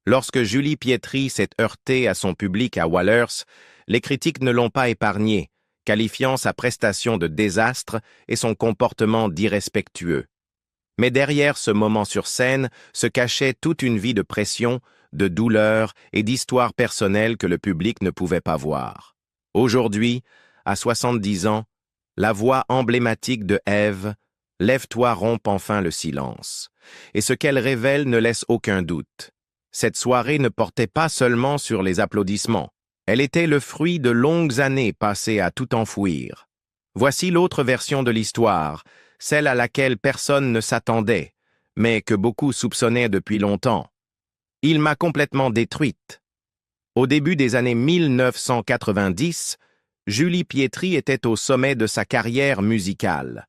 Lorsque Julie Pietri s'est heurtée à son public à Wallers, les critiques ne l'ont pas épargnée, qualifiant sa prestation de désastre et son comportement d'irrespectueux. Mais derrière ce moment sur scène se cachait toute une vie de pression, de douleur et d'histoires personnelles que le public ne pouvait pas voir. Aujourd'hui, à 70 ans, la voix emblématique de Ève, Lève-toi rompt enfin le silence. Et ce qu'elle révèle ne laisse aucun doute. Cette soirée ne portait pas seulement sur les applaudissements. Elle était le fruit de longues années passées à tout enfouir. Voici l'autre version de l'histoire, celle à laquelle personne ne s'attendait, mais que beaucoup soupçonnaient depuis longtemps. Il m'a complètement détruite. Au début des années 1990, Julie Pietri était au sommet de sa carrière musicale.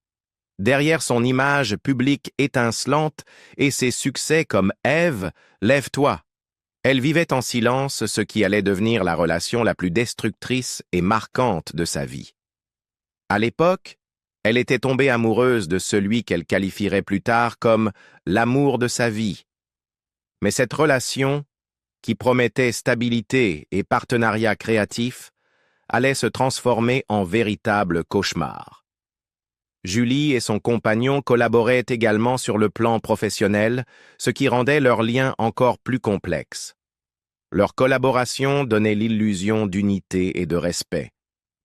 Derrière son image publique étincelante et ses succès comme Ève, Lève-toi, elle vivait en silence ce qui allait devenir la relation la plus destructrice et marquante de sa vie. À l'époque, elle était tombée amoureuse de celui qu'elle qualifierait plus tard comme l'amour de sa vie. Mais cette relation, qui promettait stabilité et partenariat créatif, allait se transformer en véritable cauchemar. Julie et son compagnon collaboraient également sur le plan professionnel, ce qui rendait leur lien encore plus complexe. Leur collaboration donnait l'illusion d'unité et de respect.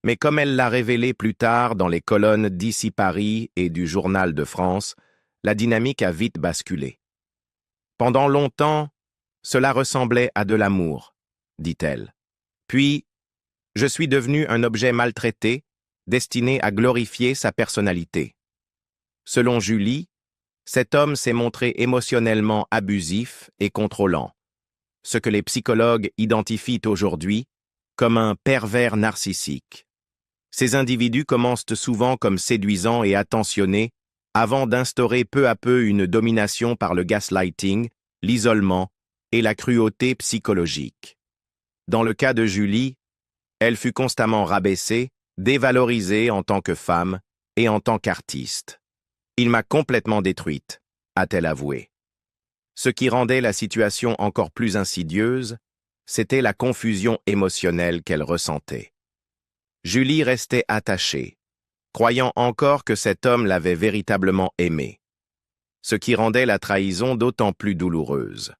Mais comme elle l'a révélé plus tard dans les colonnes d'Ici Paris et du Journal de France, la dynamique a vite basculé. Pendant longtemps, cela ressemblait à de l'amour, dit-elle. Puis, je suis devenu un objet maltraité, destiné à glorifier sa personnalité. Selon Julie, cet homme s'est montré émotionnellement abusif et contrôlant, ce que les psychologues identifient aujourd'hui comme un pervers narcissique. Ces individus commencent souvent comme séduisants et attentionnés avant d'instaurer peu à peu une domination par le gaslighting, l'isolement et la cruauté psychologique. Dans le cas de Julie, elle fut constamment rabaissée, dévalorisée en tant que femme et en tant qu'artiste. Il m'a complètement détruite, a-t-elle avoué. Ce qui rendait la situation encore plus insidieuse, c'était la confusion émotionnelle qu'elle ressentait. Julie restait attachée, croyant encore que cet homme l'avait véritablement aimée, ce qui rendait la trahison d'autant plus douloureuse.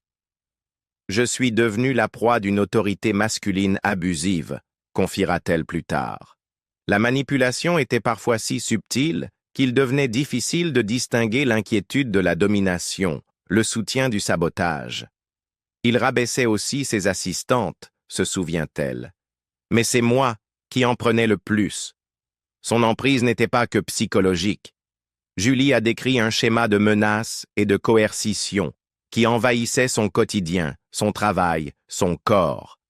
Je suis devenue la proie d'une autorité masculine abusive, confiera-t-elle plus tard. La manipulation était parfois si subtile qu'il devenait difficile de distinguer l'inquiétude de la domination, le soutien du sabotage. Il rabaissait aussi ses assistantes, se souvient-elle. Mais c'est moi qui en prenais le plus. Son emprise n'était pas que psychologique. Julie a décrit un schéma de menaces et de coercition qui envahissait son quotidien, son travail, son corps.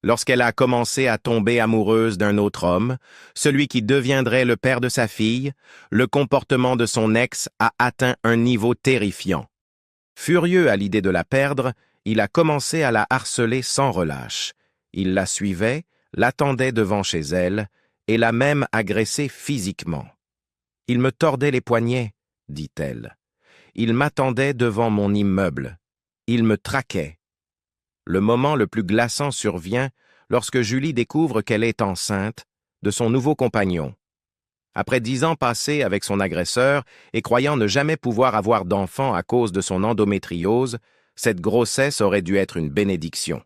Lorsqu'elle a commencé à tomber amoureuse d'un autre homme, celui qui deviendrait le père de sa fille, le comportement de son ex a atteint un niveau terrifiant. Furieux à l'idée de la perdre, il a commencé à la harceler sans relâche. Il la suivait, l'attendait devant chez elle, et l'a même agressée physiquement. « Il me tordait les poignets, » dit-elle. « Il m'attendait devant mon immeuble. Il me traquait. » Le moment le plus glaçant survient lorsque Julie découvre qu'elle est enceinte de son nouveau compagnon. Après 10 ans passés avec son agresseur et croyant ne jamais pouvoir avoir d'enfant à cause de son endométriose, cette grossesse aurait dû être une bénédiction.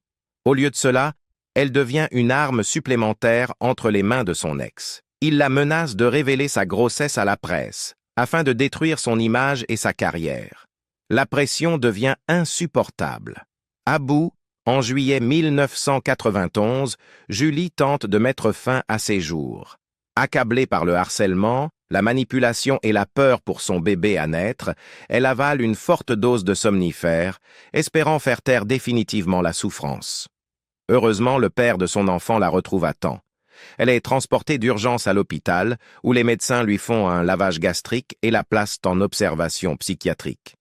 Au lieu de cela, elle devient une arme supplémentaire entre les mains de son ex. Il la menace de révéler sa grossesse à la presse, afin de détruire son image et sa carrière. La pression devient insupportable. À bout, en juillet 1991, Julie tente de mettre fin à ses jours. Accablée par le harcèlement, la manipulation et la peur pour son bébé à naître, elle avale une forte dose de somnifères, espérant faire taire définitivement la souffrance. Heureusement, le père de son enfant la retrouve à temps. Elle est transportée d'urgence à l'hôpital, où les médecins lui font un lavage gastrique et la placent en observation psychiatrique.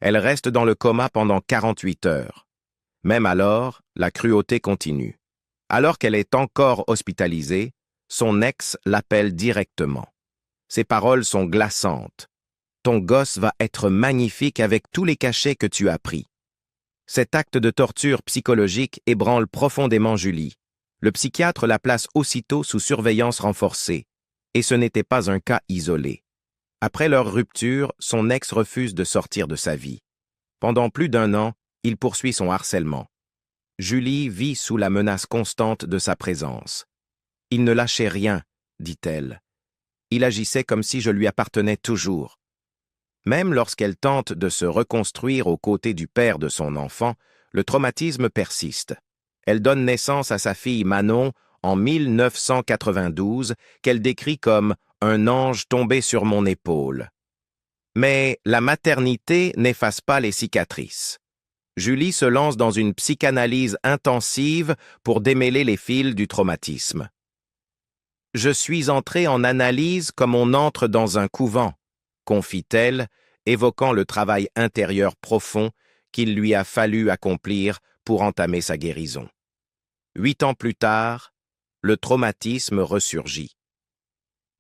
Elle reste dans le coma pendant 48 heures. Même alors, la cruauté continue. Alors qu'elle est encore hospitalisée, son ex l'appelle directement. Ses paroles sont glaçantes. « Ton gosse va être magnifique avec tous les cachets que tu as pris. » Cet acte de torture psychologique ébranle profondément Julie. Le psychiatre la place aussitôt sous surveillance renforcée. Et ce n'était pas un cas isolé. Après leur rupture, son ex refuse de sortir de sa vie. Pendant plus d'1 an, il poursuit son harcèlement. Julie vit sous la menace constante de sa présence. « Il ne lâchait rien », dit-elle. « Il agissait comme si je lui appartenais toujours. » Même lorsqu'elle tente de se reconstruire aux côtés du père de son enfant, le traumatisme persiste. Elle donne naissance à sa fille Manon en 1992, qu'elle décrit comme « un ange tombé sur mon épaule ». Mais la maternité n'efface pas les cicatrices. Julie se lance dans une psychanalyse intensive pour démêler les fils du traumatisme. « Je suis entrée en analyse comme on entre dans un couvent », confie-t-elle, évoquant le travail intérieur profond qu'il lui a fallu accomplir pour entamer sa guérison. 8 ans plus tard, le traumatisme ressurgit.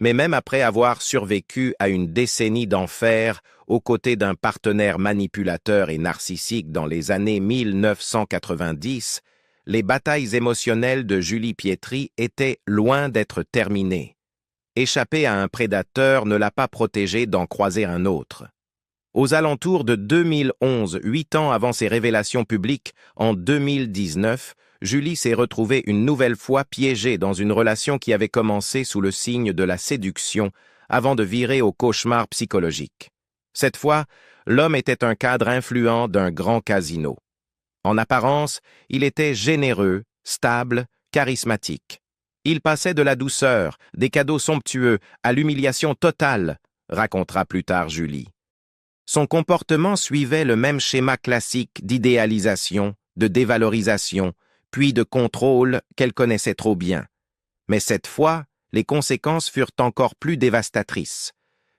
Mais même après avoir survécu à une décennie d'enfer aux côtés d'un partenaire manipulateur et narcissique dans les années 1990, les batailles émotionnelles de Julie Pietri étaient loin d'être terminées. Échapper à un prédateur ne l'a pas protégée d'en croiser un autre. Aux alentours de 2011, 8 ans avant ses révélations publiques, en 2019, Julie s'est retrouvée une nouvelle fois piégée dans une relation qui avait commencé sous le signe de la séduction avant de virer au cauchemar psychologique. Cette fois, l'homme était un cadre influent d'un grand casino. En apparence, il était généreux, stable, charismatique. Il passait de la douceur, des cadeaux somptueux, à l'humiliation totale, racontera plus tard Julie. Son comportement suivait le même schéma classique d'idéalisation, de dévalorisation, puis de contrôle qu'elle connaissait trop bien. Mais cette fois, les conséquences furent encore plus dévastatrices,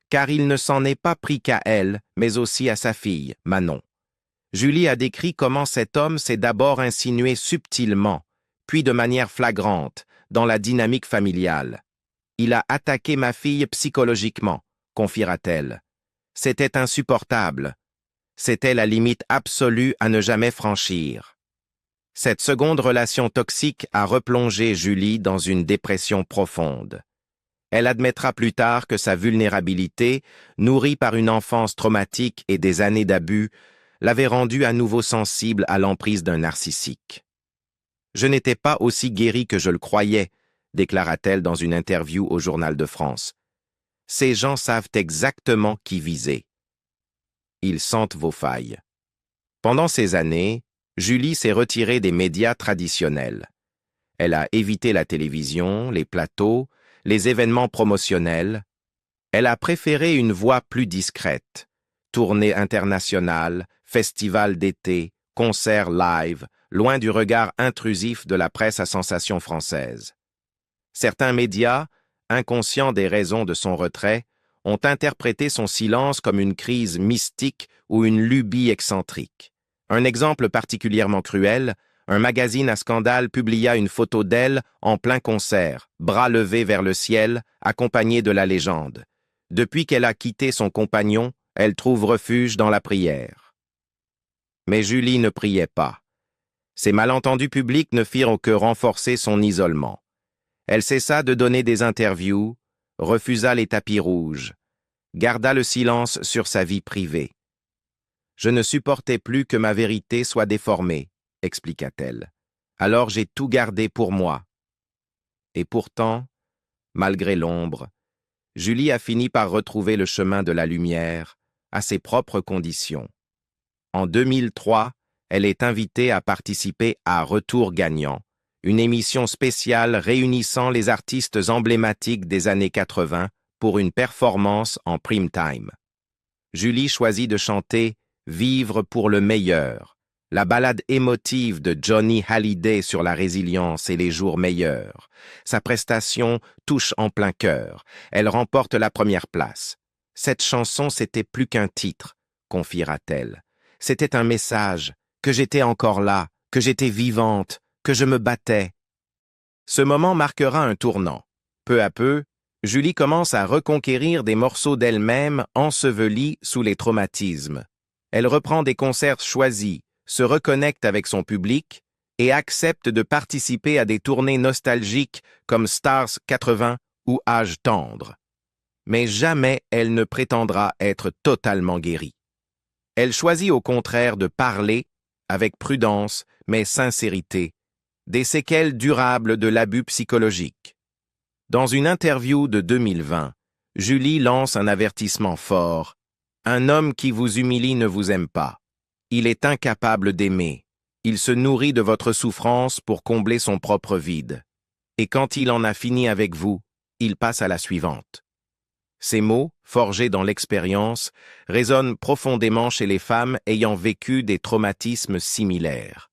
car il ne s'en est pas pris qu'à elle, mais aussi à sa fille, Manon. Julie a décrit comment cet homme s'est d'abord insinué subtilement, puis de manière flagrante, dans la dynamique familiale. « Il a attaqué ma fille psychologiquement », confiera-t-elle. « C'était insupportable. C'était la limite absolue à ne jamais franchir. » Cette seconde relation toxique a replongé Julie dans une dépression profonde. Elle admettra plus tard que sa vulnérabilité, nourrie par une enfance traumatique et des années d'abus, l'avait rendue à nouveau sensible à l'emprise d'un narcissique. « Je n'étais pas aussi guérie que je le croyais », déclara-t-elle dans une interview au Journal de France. « Ces gens savent exactement qui viser. Ils sentent vos failles. » Pendant ces années, Julie s'est retirée des médias traditionnels. Elle a évité la télévision, les plateaux, les événements promotionnels. Elle a préféré une voie plus discrète. Tournées internationales, festivals d'été, concerts live, loin du regard intrusif de la presse à sensation française. Certains médias, inconscients des raisons de son retrait, ont interprété son silence comme une crise mystique ou une lubie excentrique. Un exemple particulièrement cruel, un magazine à scandale publia une photo d'elle en plein concert, bras levés vers le ciel, accompagnée de la légende. Depuis qu'elle a quitté son compagnon, elle trouve refuge dans la prière. Mais Julie ne priait pas. Ces malentendus publics ne firent que renforcer son isolement. Elle cessa de donner des interviews, refusa les tapis rouges, garda le silence sur sa vie privée. « Je ne supportais plus que ma vérité soit déformée », expliqua-t-elle. « Alors j'ai tout gardé pour moi. » Et pourtant, malgré l'ombre, Julie a fini par retrouver le chemin de la lumière à ses propres conditions. En 2003, elle est invitée à participer à Retour gagnant, une émission spéciale réunissant les artistes emblématiques des années 80 pour une performance en prime time. Julie choisit de chanter « Vivre pour le meilleur », la ballade émotive de Johnny Hallyday sur la résilience et les jours meilleurs. Sa prestation touche en plein cœur. Elle remporte la première place. Cette chanson, c'était plus qu'un titre, confiera-t-elle. C'était un message, que j'étais encore là, que j'étais vivante, que je me battais. Ce moment marquera un tournant. Peu à peu, Julie commence à reconquérir des morceaux d'elle-même ensevelis sous les traumatismes. Elle reprend des concerts choisis, se reconnecte avec son public et accepte de participer à des tournées nostalgiques comme Stars 80 ou Âge tendre. Mais jamais elle ne prétendra être totalement guérie. Elle choisit au contraire de parler, avec prudence mais sincérité, des séquelles durables de l'abus psychologique. Dans une interview de 2020, Julie lance un avertissement fort. « Un homme qui vous humilie ne vous aime pas. Il est incapable d'aimer. Il se nourrit de votre souffrance pour combler son propre vide. Et quand il en a fini avec vous, il passe à la suivante. » Ces mots, forgés dans l'expérience, résonnent profondément chez les femmes ayant vécu des traumatismes similaires.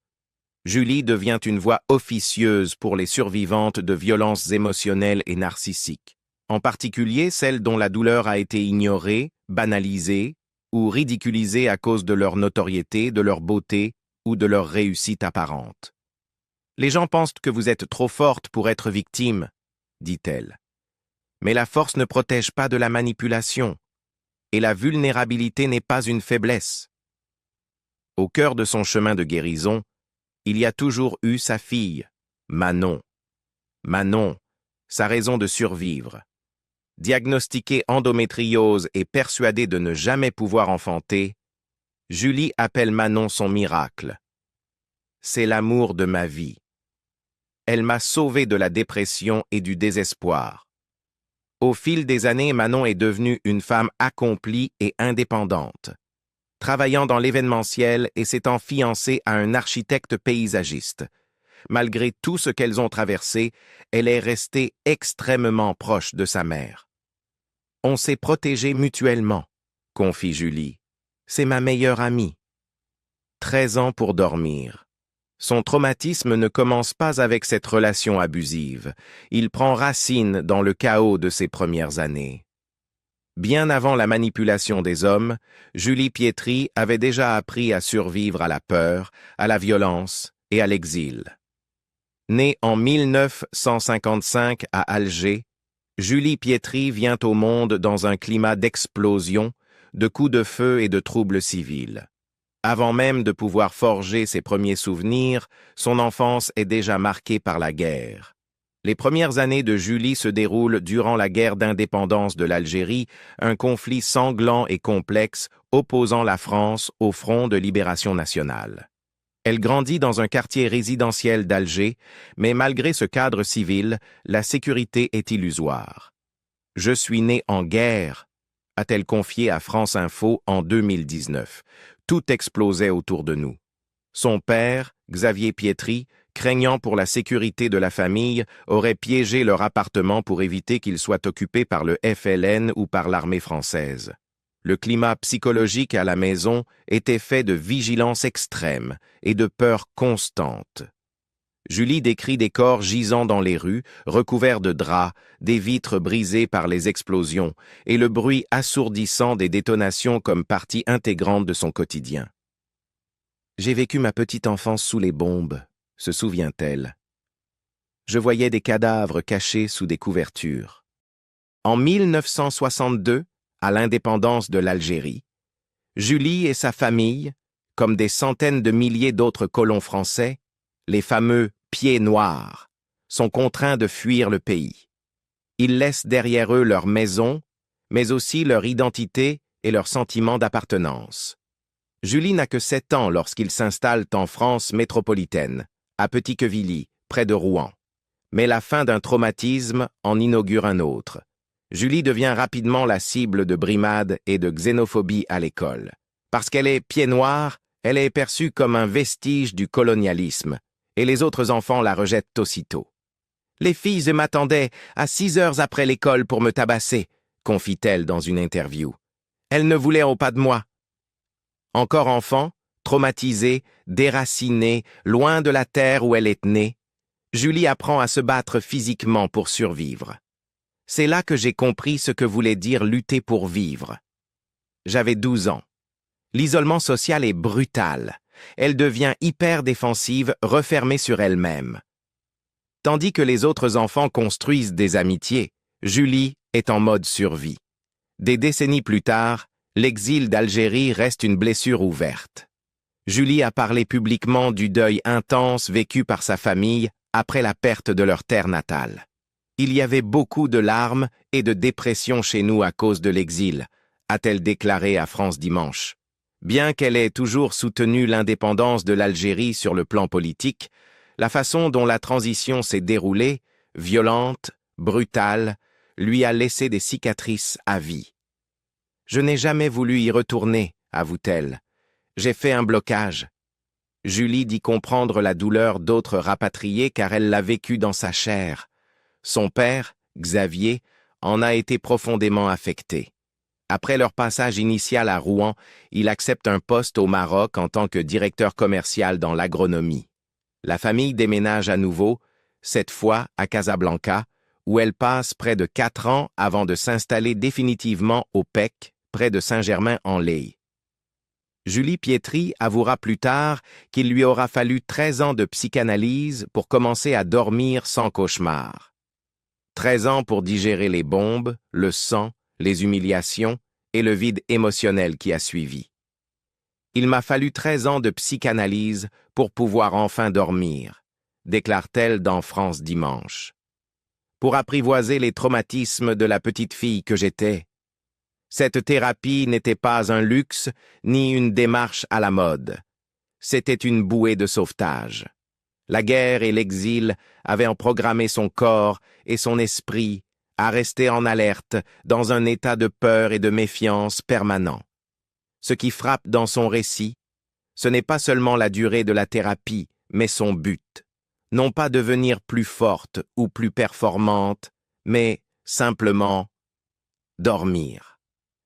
Julie devient une voix officieuse pour les survivantes de violences émotionnelles et narcissiques, en particulier celles dont la douleur a été ignorée, banalisée ou ridiculisée à cause de leur notoriété, de leur beauté ou de leur réussite apparente. « Les gens pensent que vous êtes trop forte pour être victime, » dit-elle. Mais la force ne protège pas de la manipulation, et la vulnérabilité n'est pas une faiblesse. Au cœur de son chemin de guérison, il y a toujours eu sa fille, Manon. Manon, sa raison de survivre. Diagnostiquée endométriose et persuadée de ne jamais pouvoir enfanter, Julie appelle Manon son miracle. C'est l'amour de ma vie. Elle m'a sauvé de la dépression et du désespoir. Au fil des années, Manon est devenue une femme accomplie et indépendante, travaillant dans l'événementiel et s'étant fiancée à un architecte paysagiste. Malgré tout ce qu'elles ont traversé, elle est restée extrêmement proche de sa mère. « On s'est protégés mutuellement », confie Julie. « C'est ma meilleure amie. » 13 ans pour dormir. Son traumatisme ne commence pas avec cette relation abusive. Il prend racine dans le chaos de ses premières années. Bien avant la manipulation des hommes, Julie Pietri avait déjà appris à survivre à la peur, à la violence et à l'exil. Née en 1955 à Alger, Julie Pietri vient au monde dans un climat d'explosion, de coups de feu et de troubles civils. Avant même de pouvoir forger ses premiers souvenirs, son enfance est déjà marquée par la guerre. Les premières années de Julie se déroulent durant la guerre d'indépendance de l'Algérie, un conflit sanglant et complexe opposant la France au Front de libération nationale. Elle grandit dans un quartier résidentiel d'Alger, mais malgré ce cadre civil, la sécurité est illusoire. « Je suis née en guerre », a-t-elle confié à France Info en 2019. Tout explosait autour de nous. Son père, Xavier Pietri, craignant pour la sécurité de la famille, aurait piégé leur appartement pour éviter qu'il soit occupé par le FLN ou par l'armée française. Le climat psychologique à la maison était fait de vigilance extrême et de peur constante. Julie décrit des corps gisant dans les rues, recouverts de draps, des vitres brisées par les explosions et le bruit assourdissant des détonations comme partie intégrante de son quotidien. « J'ai vécu ma petite enfance sous les bombes », se souvient-elle. « Je voyais des cadavres cachés sous des couvertures. » En 1962, à l'indépendance de l'Algérie, Julie et sa famille, comme des centaines de milliers d'autres colons français, les fameux « pieds noirs », sont contraints de fuir le pays. Ils laissent derrière eux leur maison, mais aussi leur identité et leur sentiment d'appartenance. Julie n'a que 7 ans lorsqu'ils s'installent en France métropolitaine, à Petit-Quevilly, près de Rouen. Mais la fin d'un traumatisme en inaugure un autre. Julie devient rapidement la cible de brimades et de xénophobie à l'école. Parce qu'elle est pied noir, elle est perçue comme un vestige du colonialisme, et les autres enfants la rejettent aussitôt. « Les filles m'attendaient à 6 heures après l'école pour me tabasser », confie-t-elle dans une interview. « Elles ne voulaient pas de moi. » Encore enfant, traumatisée, déracinée, loin de la terre où elle est née, Julie apprend à se battre physiquement pour survivre. C'est là que j'ai compris ce que voulait dire lutter pour vivre. J'avais 12 ans. L'isolement social est brutal. Elle devient hyper défensive, refermée sur elle-même. Tandis que les autres enfants construisent des amitiés, Julie est en mode survie. Des décennies plus tard, l'exil d'Algérie reste une blessure ouverte. Julie a parlé publiquement du deuil intense vécu par sa famille après la perte de leur terre natale. Il y avait beaucoup de larmes et de dépression chez nous à cause de l'exil, a-t-elle déclaré à France Dimanche. Bien qu'elle ait toujours soutenu l'indépendance de l'Algérie sur le plan politique, la façon dont la transition s'est déroulée, violente, brutale, lui a laissé des cicatrices à vie. « Je n'ai jamais voulu y retourner », avoue-t-elle. « J'ai fait un blocage. » Julie dit comprendre la douleur d'autres rapatriés car elle l'a vécu dans sa chair. Son père, Xavier, en a été profondément affecté. Après leur passage initial à Rouen, il accepte un poste au Maroc en tant que directeur commercial dans l'agronomie. La famille déménage à nouveau, cette fois à Casablanca, où elle passe près de 4 ans avant de s'installer définitivement au PEC, près de Saint-Germain-en-Laye. Julie Pietri avouera plus tard qu'il lui aura fallu 13 ans de psychanalyse pour commencer à dormir sans cauchemar. 13 ans pour digérer les bombes, le sang, les humiliations et le vide émotionnel qui a suivi. Il m'a fallu 13 ans de psychanalyse pour pouvoir enfin dormir, déclare-t-elle dans France Dimanche. Pour apprivoiser les traumatismes de la petite fille que j'étais. Cette thérapie n'était pas un luxe ni une démarche à la mode. C'était une bouée de sauvetage. La guerre et l'exil avaient programmé son corps et son esprit à rester en alerte dans un état de peur et de méfiance permanent. Ce qui frappe dans son récit, ce n'est pas seulement la durée de la thérapie, mais son but. Non pas devenir plus forte ou plus performante, mais simplement dormir.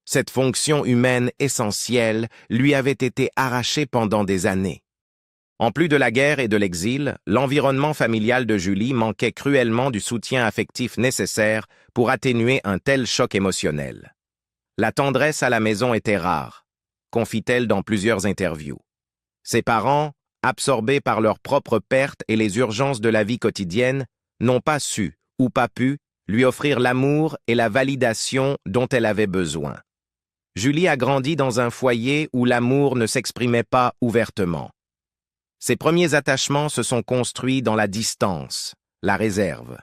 Cette fonction humaine essentielle lui avait été arrachée pendant des années. En plus de la guerre et de l'exil, l'environnement familial de Julie manquait cruellement du soutien affectif nécessaire pour atténuer un tel choc émotionnel. La tendresse à la maison était rare, confie-t-elle dans plusieurs interviews. Ses parents, absorbés par leurs propres pertes et les urgences de la vie quotidienne, n'ont pas su, ou pas pu, lui offrir l'amour et la validation dont elle avait besoin. Julie a grandi dans un foyer où l'amour ne s'exprimait pas ouvertement. Ses premiers attachements se sont construits dans la distance, la réserve.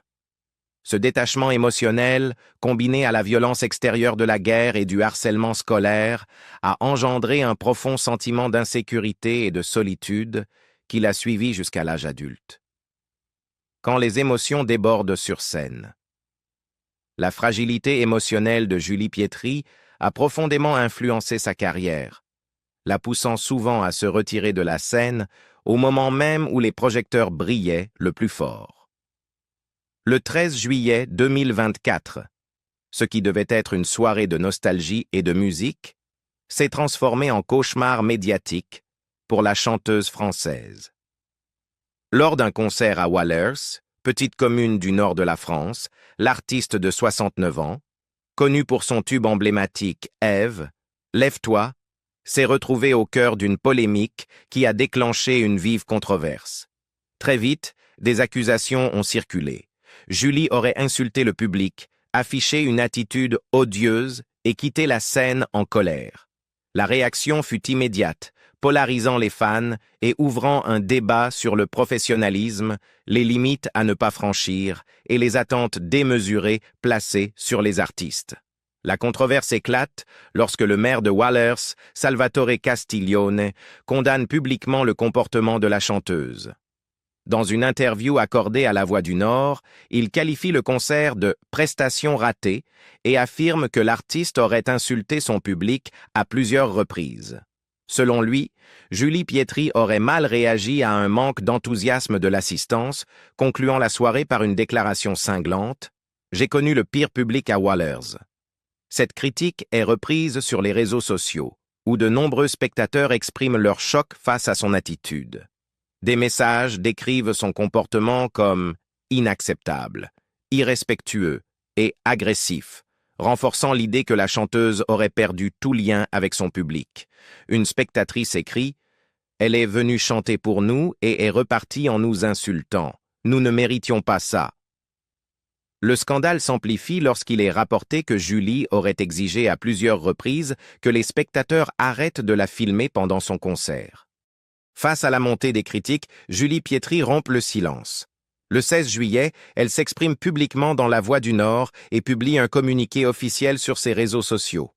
Ce détachement émotionnel, combiné à la violence extérieure de la guerre et du harcèlement scolaire, a engendré un profond sentiment d'insécurité et de solitude qui l'a suivi jusqu'à l'âge adulte. Quand les émotions débordent sur scène. La fragilité émotionnelle de Julie Pietri a profondément influencé sa carrière, la poussant souvent à se retirer de la scène au moment même où les projecteurs brillaient le plus fort. Le 13 juillet 2024, ce qui devait être une soirée de nostalgie et de musique, s'est transformé en cauchemar médiatique pour la chanteuse française. Lors d'un concert à Wallers, petite commune du nord de la France, l'artiste de 69 ans, connu pour son tube emblématique « Ève », Lève-toi, s'est retrouvé au cœur d'une polémique qui a déclenché une vive controverse. Très vite, des accusations ont circulé. Julie aurait insulté le public, affiché une attitude odieuse et quitté la scène en colère. La réaction fut immédiate, polarisant les fans et ouvrant un débat sur le professionnalisme, les limites à ne pas franchir et les attentes démesurées placées sur les artistes. La controverse éclate lorsque le maire de Wallers, Salvatore Castiglione, condamne publiquement le comportement de la chanteuse. Dans une interview accordée à La Voix du Nord, il qualifie le concert de « prestation ratée » et affirme que l'artiste aurait insulté son public à plusieurs reprises. Selon lui, Julie Pietri aurait mal réagi à un manque d'enthousiasme de l'assistance, concluant la soirée par une déclaration cinglante « J'ai connu le pire public à Wallers ». Cette critique est reprise sur les réseaux sociaux, où de nombreux spectateurs expriment leur choc face à son attitude. Des messages décrivent son comportement comme inacceptable, irrespectueux et agressif, renforçant l'idée que la chanteuse aurait perdu tout lien avec son public. Une spectatrice écrit « Elle est venue chanter pour nous et est repartie en nous insultant. Nous ne méritions pas ça. » Le scandale s'amplifie lorsqu'il est rapporté que Julie aurait exigé à plusieurs reprises que les spectateurs arrêtent de la filmer pendant son concert. Face à la montée des critiques, Julie Pietri rompt le silence. Le 16 juillet, elle s'exprime publiquement dans La Voix du Nord et publie un communiqué officiel sur ses réseaux sociaux.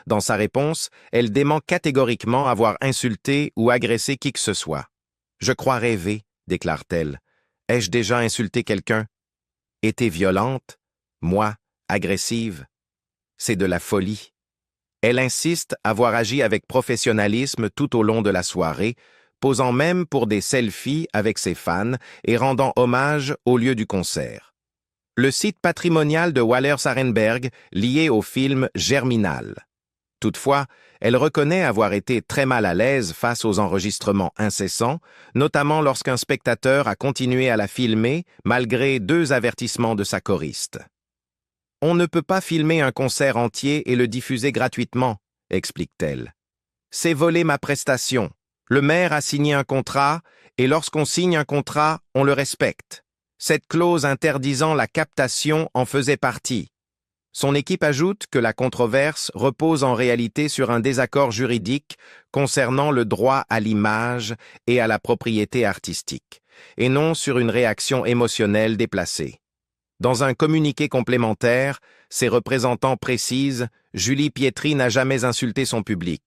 Dans sa réponse, elle dément catégoriquement avoir insulté ou agressé qui que ce soit. « Je crois rêver », déclare-t-elle. « Ai-je déjà insulté quelqu'un? Été violente? Moi, agressive? C'est de la folie. » Elle insiste avoir agi avec professionnalisme tout au long de la soirée, posant même pour des selfies avec ses fans et rendant hommage au lieu du concert. Le site patrimonial de Wallers-Arenberg, lié au film Germinal. Toutefois, elle reconnaît avoir été très mal à l'aise face aux enregistrements incessants, notamment lorsqu'un spectateur a continué à la filmer malgré 2 avertissements de sa choriste. « On ne peut pas filmer un concert entier et le diffuser gratuitement », explique-t-elle. « C'est voler ma prestation. Le maire a signé un contrat, et lorsqu'on signe un contrat, on le respecte. Cette clause interdisant la captation en faisait partie. » Son équipe ajoute que la controverse repose en réalité sur un désaccord juridique concernant le droit à l'image et à la propriété artistique, et non sur une réaction émotionnelle déplacée. Dans un communiqué complémentaire, ses représentants précisent « Julie Pietri n'a jamais insulté son public.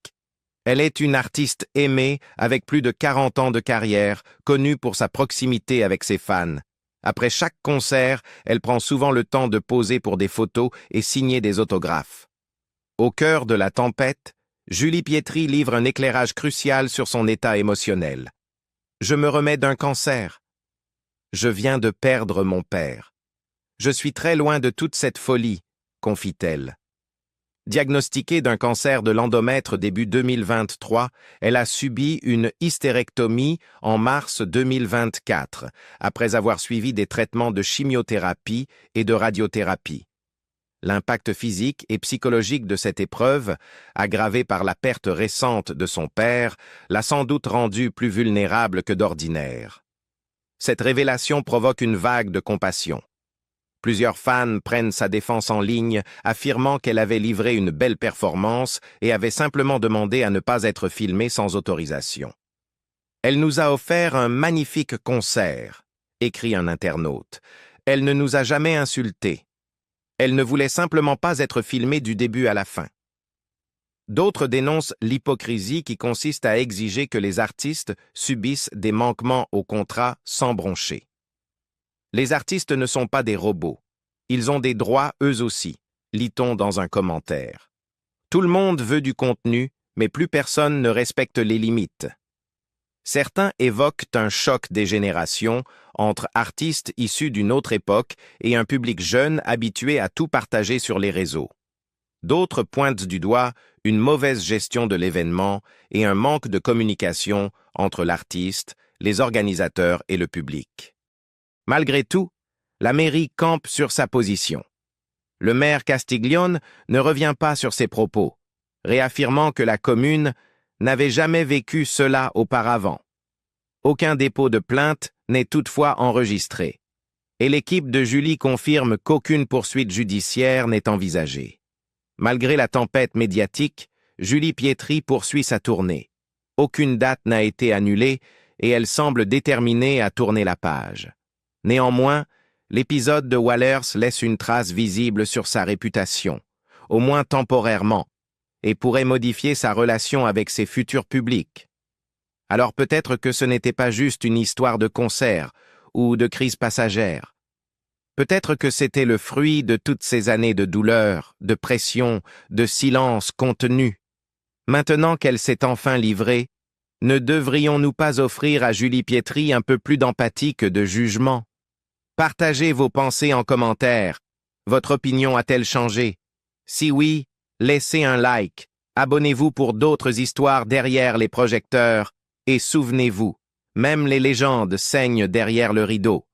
Elle est une artiste aimée avec plus de 40 ans de carrière, connue pour sa proximité avec ses fans. Après chaque concert, elle prend souvent le temps de poser pour des photos et signer des autographes. » Au cœur de la tempête, Julie Pietri livre un éclairage crucial sur son état émotionnel. « Je me remets d'un cancer. Je viens de perdre mon père. Je suis très loin de toute cette folie, » confie-t-elle. Diagnostiquée d'un cancer de l'endomètre début 2023, elle a subi une hystérectomie en mars 2024, après avoir suivi des traitements de chimiothérapie et de radiothérapie. L'impact physique et psychologique de cette épreuve, aggravée par la perte récente de son père, l'a sans doute rendue plus vulnérable que d'ordinaire. Cette révélation provoque une vague de compassion. Plusieurs fans prennent sa défense en ligne, affirmant qu'elle avait livré une belle performance et avait simplement demandé à ne pas être filmée sans autorisation. « Elle nous a offert un magnifique concert », écrit un internaute. « Elle ne nous a jamais insultés. Elle ne voulait simplement pas être filmée du début à la fin. » D'autres dénoncent l'hypocrisie qui consiste à exiger que les artistes subissent des manquements au contrat sans broncher. Les artistes ne sont pas des robots. Ils ont des droits eux aussi, lit-on dans un commentaire. Tout le monde veut du contenu, mais plus personne ne respecte les limites. Certains évoquent un choc des générations entre artistes issus d'une autre époque et un public jeune habitué à tout partager sur les réseaux. D'autres pointent du doigt une mauvaise gestion de l'événement et un manque de communication entre l'artiste, les organisateurs et le public. Malgré tout, la mairie campe sur sa position. Le maire Castiglione ne revient pas sur ses propos, réaffirmant que la commune n'avait jamais vécu cela auparavant. Aucun dépôt de plainte n'est toutefois enregistré, et l'équipe de Julie confirme qu'aucune poursuite judiciaire n'est envisagée. Malgré la tempête médiatique, Julie Pietri poursuit sa tournée. Aucune date n'a été annulée et elle semble déterminée à tourner la page. Néanmoins, l'épisode de Wallers laisse une trace visible sur sa réputation, au moins temporairement, et pourrait modifier sa relation avec ses futurs publics. Alors peut-être que ce n'était pas juste une histoire de concert ou de crise passagère. Peut-être que c'était le fruit de toutes ces années de douleur, de pression, de silence contenu. Maintenant qu'elle s'est enfin livrée, ne devrions-nous pas offrir à Julie Pietri un peu plus d'empathie que de jugement? Partagez vos pensées en commentaire. Votre opinion a-t-elle changé? Si oui, laissez un like, abonnez-vous pour d'autres histoires derrière les projecteurs, et souvenez-vous, même les légendes saignent derrière le rideau.